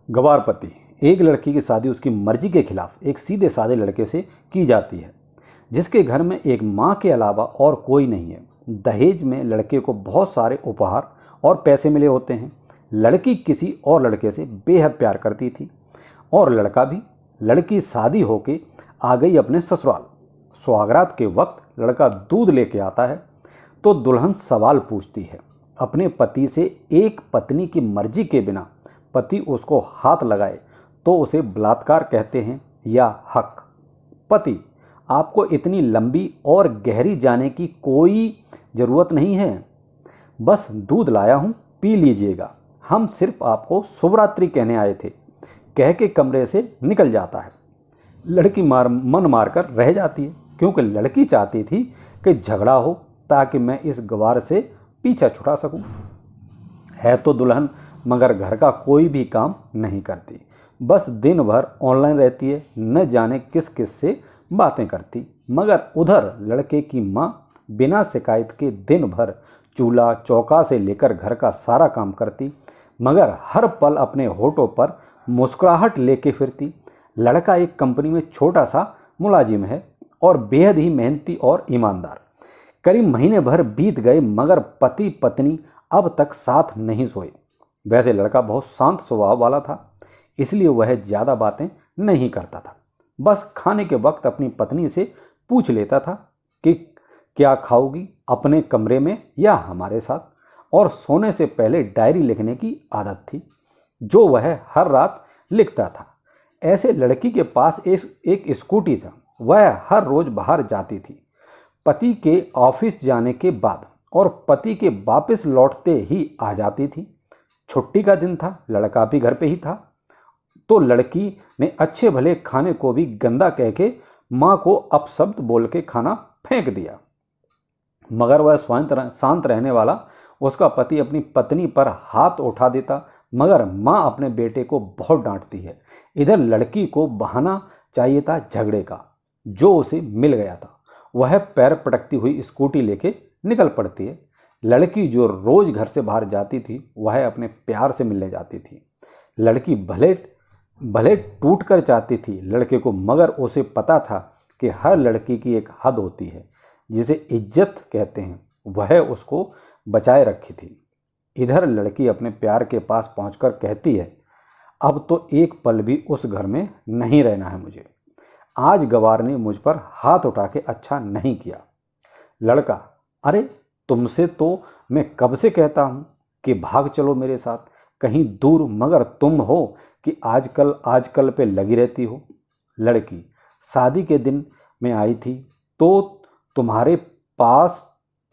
गवार पति। एक लड़की की शादी उसकी मर्जी के खिलाफ एक सीधे साधे लड़के से की जाती है, जिसके घर में एक माँ के अलावा और कोई नहीं है। दहेज में लड़के को बहुत सारे उपहार और पैसे मिले होते हैं। लड़की किसी और लड़के से बेहद प्यार करती थी और लड़का भी। लड़की शादी होके आ गई अपने ससुराल। सुहागरात के वक्त लड़का दूध लेके आता है तो दुल्हन सवाल पूछती है अपने पति से। एक पत्नी की मर्जी के बिना पति उसको हाथ लगाए तो उसे बलात्कार कहते हैं या हक। पति, आपको इतनी लंबी और गहरी जाने की कोई ज़रूरत नहीं है, बस दूध लाया हूँ, पी लीजिएगा, हम सिर्फ आपको शुभरात्रि कहने आए थे, कह के कमरे से निकल जाता है। लड़की मन मारकर रह जाती है, क्योंकि लड़की चाहती थी कि झगड़ा हो ताकि मैं इस गवार से पीछा छुड़ा सकूं। है तो दुल्हन, मगर घर का कोई भी काम नहीं करती, बस दिन भर ऑनलाइन रहती है, न जाने किस किस से बातें करती। मगर उधर लड़के की माँ बिना शिकायत के दिन भर चूल्हा चौका से लेकर घर का सारा काम करती, मगर हर पल अपने होठों पर मुस्कुराहट लेके फिरती। लड़का एक कंपनी में छोटा सा मुलाजिम है और बेहद ही मेहनती और ईमानदार। करीब महीने भर बीत गए मगर पति पत्नी अब तक साथ नहीं सोए। वैसे लड़का बहुत शांत स्वभाव वाला था, इसलिए वह ज़्यादा बातें नहीं करता था। बस खाने के वक्त अपनी पत्नी से पूछ लेता था कि क्या खाओगी, अपने कमरे में या हमारे साथ। और सोने से पहले डायरी लिखने की आदत थी, जो वह हर रात लिखता था। ऐसे लड़की के पास एक स्कूटी था, वह हर रोज़ बाहर जाती थी पति के ऑफिस जाने के बाद और पति के वापस लौटते ही आ जाती थी। छुट्टी का दिन था, लड़का भी घर पे ही था, तो लड़की ने अच्छे भले खाने को भी गंदा कह के माँ को अपशब्द बोल के खाना फेंक दिया। मगर वह शांत रहने वाला उसका पति अपनी पत्नी पर हाथ उठा देता, मगर माँ अपने बेटे को बहुत डांटती है। इधर लड़की को बहाना चाहिए था झगड़े का, जो उसे मिल गया था। वह पैर पटकती हुई स्कूटी लेके निकल पड़ती है। लड़की जो रोज घर से बाहर जाती थी, वह अपने प्यार से मिलने जाती थी। लड़की भले भले टूट कर चाहती थी लड़के को, मगर उसे पता था कि हर लड़की की एक हद होती है जिसे इज्जत कहते हैं, वह उसको बचाए रखी थी। इधर लड़की अपने प्यार के पास पहुंचकर कहती है, अब तो एक पल भी उस घर में नहीं रहना है मुझे। आज गवार ने मुझ पर हाथ उठा के अच्छा नहीं किया। लड़का, अरे तुमसे तो मैं कब से कहता हूँ कि भाग चलो मेरे साथ कहीं दूर, मगर तुम हो कि आजकल पे लगी रहती हो। लड़की, शादी के दिन मैं आई थी तो तुम्हारे पास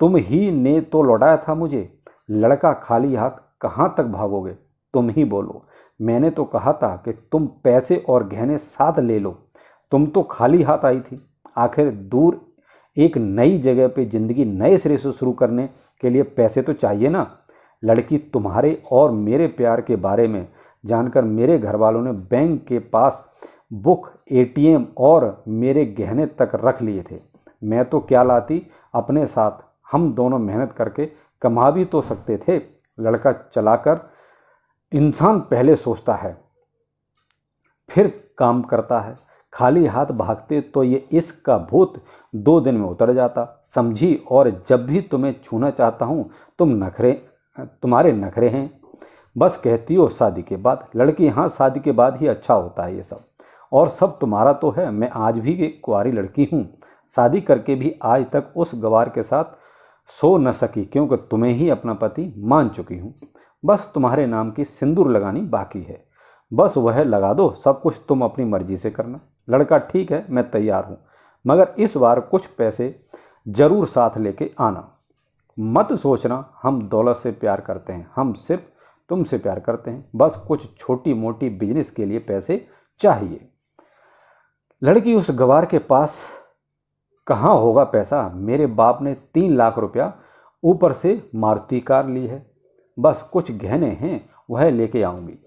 तुम ही ने तो लौटाया था मुझे। लड़का, खाली हाथ कहाँ तक भागोगे, तुम ही बोलो। मैंने तो कहा था कि तुम पैसे और गहने साथ ले लो, तुम तो खाली हाथ आई थी। आखिर दूर एक नई जगह पे ज़िंदगी नए सिरे से शुरू करने के लिए पैसे तो चाहिए ना। लड़की, तुम्हारे और मेरे प्यार के बारे में जानकर मेरे घर वालों ने बैंक के पास बुक, एटीएम और मेरे गहने तक रख लिए थे। मैं तो क्या लाती अपने साथ, हम दोनों मेहनत करके कमा भी तो सकते थे। लड़का चलाकर इंसान पहले सोचता है फिर काम करता है। खाली हाथ भागते तो ये इश्क का भूत 2 दिन में उतर जाता, समझी। और जब भी तुम्हें छूना चाहता हूँ तुम्हारे नखरे हैं, बस कहती हो शादी के बाद। लड़की, हाँ शादी के बाद ही अच्छा होता है ये सब, और सब तुम्हारा तो है। मैं आज भी एक कुंवारी लड़की हूँ, शादी करके भी आज तक उस गवार के साथ सो न सकी, क्योंकि तुम्हें ही अपना पति मान चुकी हूँ। बस तुम्हारे नाम की सिंदूर लगानी बाकी है, बस वह लगा दो, सब कुछ तुम अपनी मर्जी से करना। लड़का, ठीक है मैं तैयार हूँ, मगर इस बार कुछ पैसे जरूर साथ लेके आना। मत सोचना हम दौलत से प्यार करते हैं, हम सिर्फ तुमसे प्यार करते हैं, बस कुछ छोटी मोटी बिजनेस के लिए पैसे चाहिए। लड़की, उस गवार के पास कहाँ होगा पैसा, मेरे बाप ने 3 लाख रुपया ऊपर से मारुति कार ली है, बस कुछ गहने हैं वह लेके आऊँगी।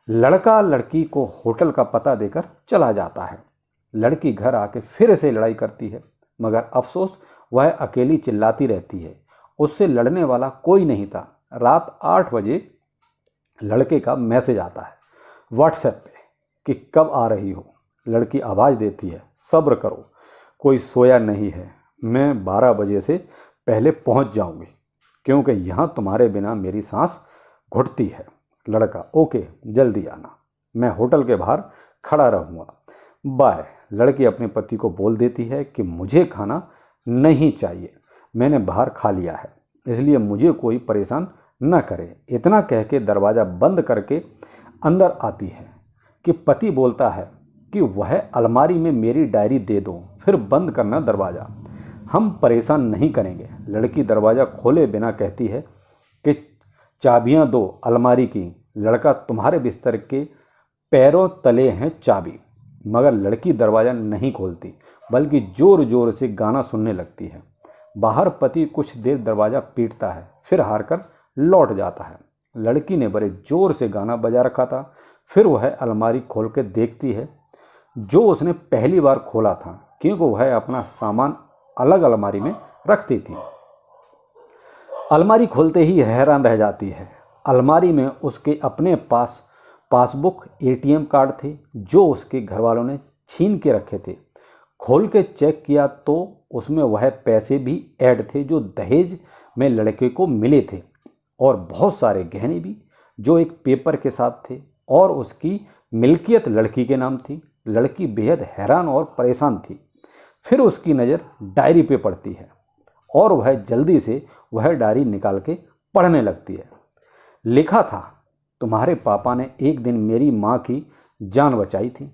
लड़का लड़की को होटल का पता देकर चला जाता है। लड़की घर आके फिर से लड़ाई करती है, मगर अफसोस वह अकेली चिल्लाती रहती है, उससे लड़ने वाला कोई नहीं था। रात 8 बजे लड़के का मैसेज आता है, व्हाट्सएप पे कि कब आ रही हो। लड़की आवाज़ देती है, सब्र करो, कोई सोया नहीं है, मैं 12 बजे से पहले पहुंच जाऊंगी, क्योंकि यहाँ तुम्हारे बिना मेरी सांस घुटती है। लड़का, ओके, जल्दी आना, मैं होटल के बाहर खड़ा रहूँगा, बाय। लड़की अपने पति को बोल देती है कि मुझे खाना नहीं चाहिए, मैंने बाहर खा लिया है, इसलिए मुझे कोई परेशान न करे। इतना कह के दरवाज़ा बंद करके अंदर आती है कि पति बोलता है कि वह अलमारी में मेरी डायरी दे दो, फिर बंद करना दरवाज़ा, हम परेशान नहीं करेंगे। लड़की दरवाज़ा खोले बिना कहती है कि चाबियां दो अलमारी की। लड़का, तुम्हारे बिस्तर के पैरों तले हैं चाबी। मगर लड़की दरवाज़ा नहीं खोलती, बल्कि ज़ोर ज़ोर से गाना सुनने लगती है। बाहर पति कुछ देर दरवाज़ा पीटता है, फिर हार कर लौट जाता है। लड़की ने बड़े ज़ोर से गाना बजा रखा था। फिर वह अलमारी खोल कर देखती है, जो उसने पहली बार खोला था, क्योंकि वह अपना सामान अलग अलमारी में रखती थी। अलमारी खोलते ही हैरान रह जाती है। अलमारी में उसके अपने पासबुक, एटीएम कार्ड थे, जो उसके घर वालों ने छीन के रखे थे। खोल के चेक किया तो उसमें वह पैसे भी ऐड थे जो दहेज में लड़के को मिले थे, और बहुत सारे गहने भी जो एक पेपर के साथ थे, और उसकी मिल्कियत लड़की के नाम थी। लड़की बेहद हैरान और परेशान थी। फिर उसकी नज़र डायरी पे पड़ती है और वह जल्दी से वह डायरी निकाल के पढ़ने लगती है। लिखा था, तुम्हारे पापा ने एक दिन मेरी माँ की जान बचाई थी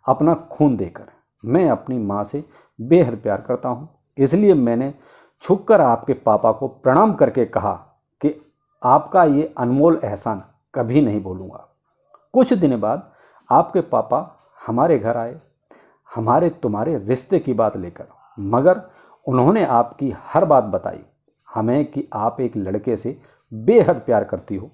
अपना खून देकर। मैं अपनी माँ से बेहद प्यार करता हूँ, इसलिए मैंने छुपकर आपके पापा को प्रणाम करके कहा कि आपका ये अनमोल एहसान कभी नहीं भूलूंगा। कुछ दिन बाद आपके पापा हमारे घर आए, हमारे तुम्हारे रिश्ते की बात लेकर, मगर उन्होंने आपकी हर बात बताई हमें कि आप एक लड़के से बेहद प्यार करती हो।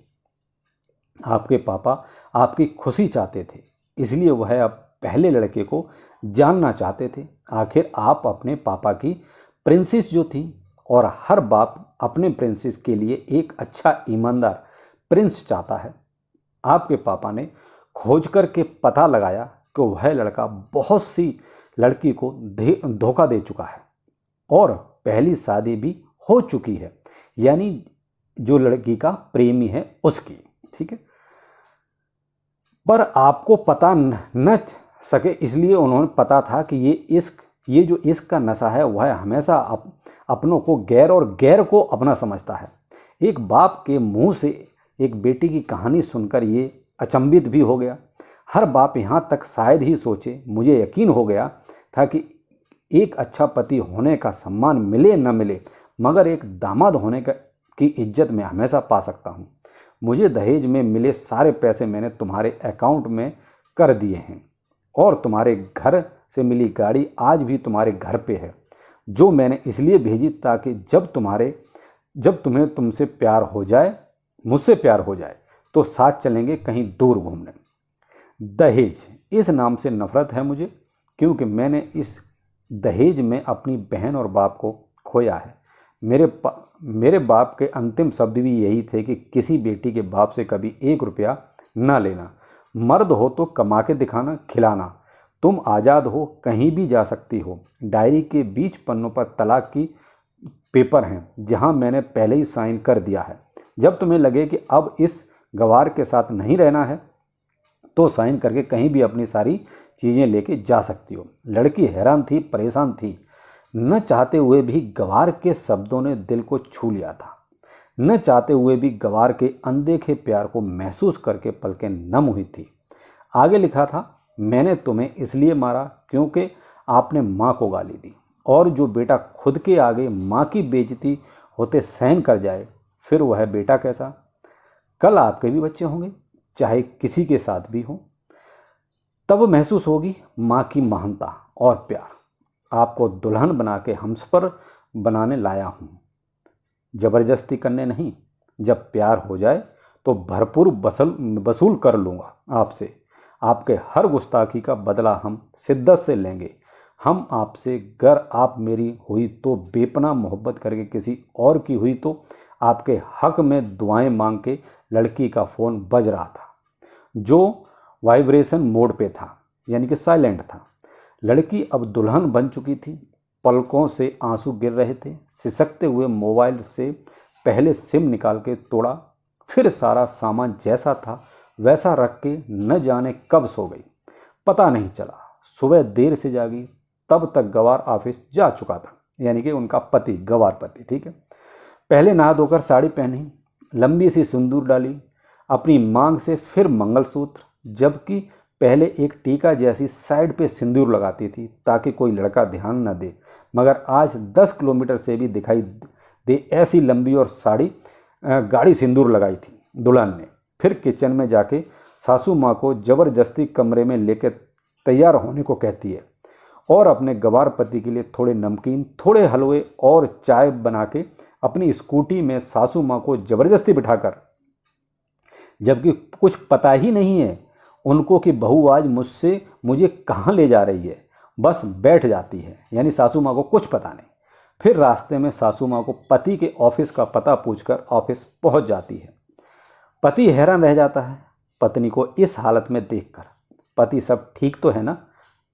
आपके पापा आपकी खुशी चाहते थे, इसलिए वह अब पहले लड़के को जानना चाहते थे। आखिर आप अपने पापा की प्रिंसेस जो थी, और हर बाप अपने प्रिंसेस के लिए एक अच्छा ईमानदार प्रिंस चाहता है। आपके पापा ने खोज करके पता लगाया कि वह लड़का बहुत सी लड़की को धोखा दे चुका है और पहली शादी भी हो चुकी है, यानी जो लड़की का प्रेमी है उसकी, ठीक है। पर आपको पता न सके, इसलिए उन्होंने पता था कि ये जो इश्क का नशा है वह हमेशा अपनों को गैर और गैर को अपना समझता है। एक बाप के मुंह से एक बेटी की कहानी सुनकर ये अचंभित भी हो गया। हर बाप यहाँ तक शायद ही सोचे, मुझे यकीन हो गया था कि एक अच्छा पति होने का सम्मान मिले न मिले, मगर एक दामाद होने की इज्जत मैं हमेशा पा सकता हूँ। मुझे दहेज में मिले सारे पैसे मैंने तुम्हारे अकाउंट में कर दिए हैं, और तुम्हारे घर से मिली गाड़ी आज भी तुम्हारे घर पे है, जो मैंने इसलिए भेजी ताकि जब तुम्हें तुमसे प्यार हो जाए, मुझसे प्यार हो जाए, तो साथ चलेंगे कहीं दूर घूमने। दहेज, इस नाम से नफरत है मुझे, क्योंकि मैंने इस दहेज में अपनी बहन और बाप को खोया है। मेरे बाप के अंतिम शब्द भी यही थे कि किसी बेटी के बाप से कभी 1 रुपया ना लेना। मर्द हो तो कमा के दिखाना, खिलाना। तुम आज़ाद हो, कहीं भी जा सकती हो। डायरी के 20 पन्नों पर तलाक की पेपर हैं, जहां मैंने पहले ही साइन कर दिया है। जब तुम्हें लगे कि अब इस गवार के साथ नहीं रहना है, तो साइन करके कहीं भी अपनी सारी चीज़ें लेके जा सकती हो। लड़की हैरान थी, परेशान थी। न चाहते हुए भी गवार के शब्दों ने दिल को छू लिया था। न चाहते हुए भी गवार के अनदेखे प्यार को महसूस करके पलकें नम हुई थी। आगे लिखा था, मैंने तुम्हें इसलिए मारा क्योंकि आपने माँ को गाली दी, और जो बेटा खुद के आगे माँ की बेइज्जती होते सहन कर जाए, फिर वह बेटा कैसा। कल आपके भी बच्चे होंगे, चाहे किसी के साथ भी हो, तब महसूस होगी माँ की महानता और प्यार। आपको दुल्हन बना के हमसफर बनाने लाया हूँ, ज़बरदस्ती करने नहीं। जब प्यार हो जाए तो भरपूर वसूल कर लूँगा आपसे। आपके हर गुस्ताखी का बदला हम शिद्दत से लेंगे। हम आपसे, गर आप मेरी हुई तो बेपनाह मोहब्बत करके किसी और की हुई तो आपके हक में दुआएं मांग के लड़की का फ़ोन बज रहा था, जो वाइब्रेशन मोड पे था, यानी कि साइलेंट था। लड़की अब दुल्हन बन चुकी थी। पलकों से आंसू गिर रहे थे। सिसकते हुए मोबाइल से पहले सिम निकाल के तोड़ा, फिर सारा सामान जैसा था वैसा रख के न जाने कब सो गई, पता नहीं चला। सुबह देर से जागी, तब तक गवार ऑफिस जा चुका था, यानी कि उनका पति, गवार पति, ठीक है। पहले नहा धोकर साड़ी पहनी, लंबी सी सिंदूर डाली, अपनी मांग से फिर मंगलसूत्र, जबकि पहले एक टीका जैसी साइड पे सिंदूर लगाती थी ताकि कोई लड़का ध्यान न दे, मगर आज 10 किलोमीटर से भी दिखाई दे ऐसी लंबी और गाढ़ी सिंदूर लगाई थी दुल्हन ने। फिर किचन में जाके सासू माँ को ज़बरदस्ती कमरे में लेकर तैयार होने को कहती है और अपने गवार पति के लिए थोड़े नमकीन, थोड़े हलवे और चाय बना के अपनी स्कूटी में सासू माँ को ज़बरदस्ती बिठाकर, जबकि कुछ पता ही नहीं है उनको कि बहू आज मुझे कहाँ ले जा रही है, बस बैठ जाती है, यानी सासू माँ को कुछ पता नहीं। फिर रास्ते में सासू माँ को पति के ऑफिस का पता पूछकर ऑफिस पहुँच जाती है। पति हैरान रह जाता है पत्नी को इस हालत में देखकर। पति सब ठीक तो है ना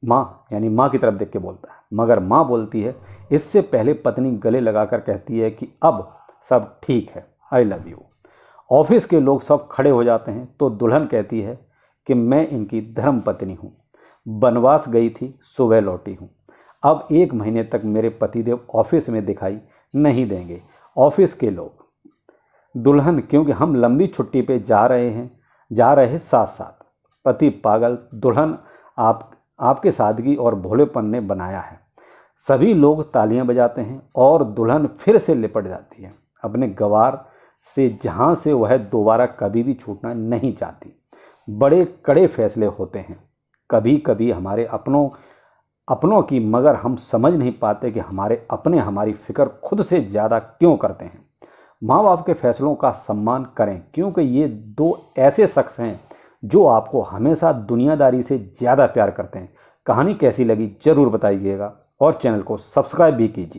माँ, यानी माँ की तरफ देख के बोलता है, मगर माँ बोलती है इससे पहले पत्नी गले लगाकर कहती है कि अब सब ठीक है, आई लव यू। ऑफिस के लोग सब खड़े हो जाते हैं तो दुल्हन कहती है कि मैं इनकी धर्म पत्नी हूँ, बनवास गई थी, सुबह लौटी हूँ। अब 1 महीने तक मेरे पतिदेव ऑफिस में दिखाई नहीं देंगे। ऑफिस के लोग, दुल्हन, क्योंकि हम लंबी छुट्टी पे जा रहे साथ साथ। पति पागल, दुल्हन आपके सादगी और भोलेपन ने बनाया है। सभी लोग तालियां बजाते हैं और दुल्हन फिर से लिपट जाती है अपने गवार से, जहां से वह दोबारा कभी भी छूटना नहीं चाहती। बड़े कड़े फैसले होते हैं कभी कभी हमारे अपनों की, मगर हम समझ नहीं पाते कि हमारे अपने हमारी फिक्र खुद से ज़्यादा क्यों करते हैं। माँ बाप के फैसलों का सम्मान करें, क्योंकि ये 2 ऐसे शख्स हैं जो आपको हमेशा दुनियादारी से ज़्यादा प्यार करते हैं। कहानी कैसी लगी ज़रूर बताइएगा और चैनल को सब्सक्राइब भी कीजिए।